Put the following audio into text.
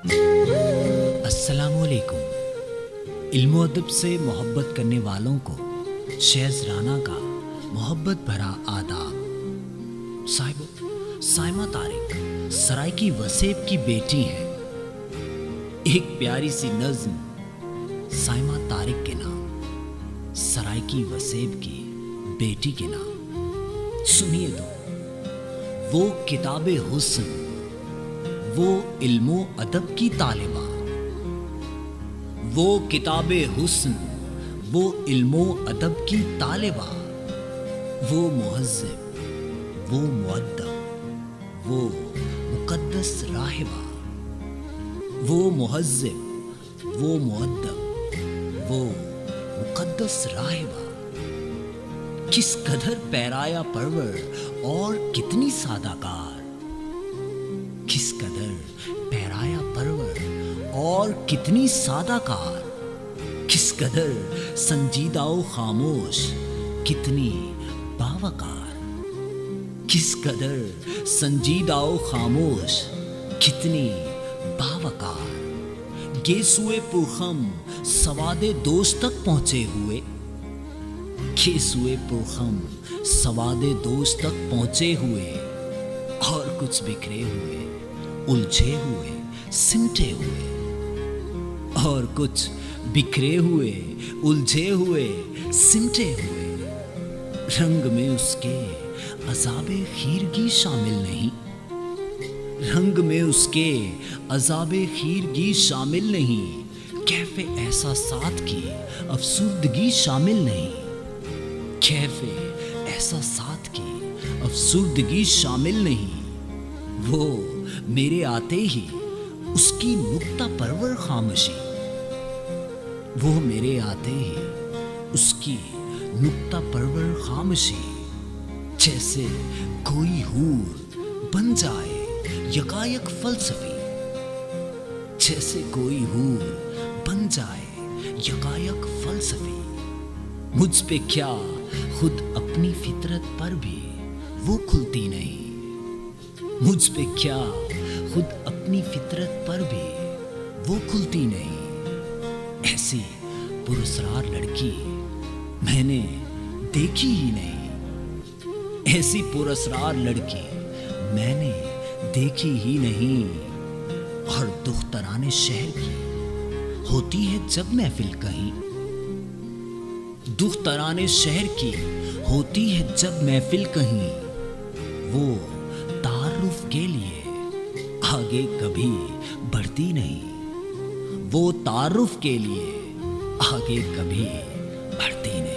السلام علیکم۔ علم و ادب سے محبت کرنے والوں کو شیز رانا کا محبت بھرا آداب۔ سائمہ طارق سرائکی وسیب کی بیٹی ہیں۔ ایک پیاری سی نظم سائمہ طارق کے نام، سرائکی وسیب کی بیٹی کے نام سنیے تو۔ وہ کتاب حسن، وہ علم و ادب کی طالبہ، وہ کتاب حسن، وہ علم و ادب کی طالبہ، وہ مہذب، وہ مؤدب، وہ مقدس راہبہ، وہ مہذب، وہ مؤدب، وہ مقدس راہبہ۔ کس قدر پیرایا پرور اور کتنی سادہ کار، کس قدر پیرایا پرور اور کتنی سادہ کار، کس قدر سنجیدہ و خاموش، کتنی باوقار، کس قدر سنجیدہ و خاموش، کتنی باوقار۔ گیسوئے پرخم سواد دوست تک پہنچے ہوئے، گیسوئے پرخم سواد دوست تک پہنچے ہوئے، اور کچھ بکھرے ہوئے، الجھے ہوئے، سمٹے ہوئے، اور کچھ بکھرے ہوئے، الجھے ہوئے، سمٹے ہوئے۔ رنگ میں اس کے عذاب خیرگی شامل نہیں، رنگ میں اس کے عذاب خیرگی شامل نہیں، کیف احساسات کی افسردگی شامل نہیں، کیف احساسات کی افسردگی شامل نہیں۔ وہ میرے آتے ہی اس کی نکتہ پرور خاموشی، وہ میرے آتے ہی اس کی نکتہ پرور خاموشی، جیسے کوئی حور بن جائے یکایک فلسفی، جیسے کوئی حور بن جائے یکایک فلسفی۔ مجھ پہ کیا خود اپنی فطرت پر بھی وہ کھلتی نہیں، مجھ پہ کیا خود اپنی فطرت پر بھی وہ کھلتی نہیں۔ ایسی پراسرار لڑکی میں نے دیکھی ہی نہیں، ایسی پراسرار لڑکی میں نے دیکھی ہی نہیں۔ اور دختران شہر کی ہوتی ہے جب محفل کہیں، دختران شہر کی ہوتی ہے جب محفل کہیں، وہ تعارف کے لیے آگے کبھی بڑھتی نہیں، وہ تعارف کے لیے آگے کبھی بڑھتی نہیں۔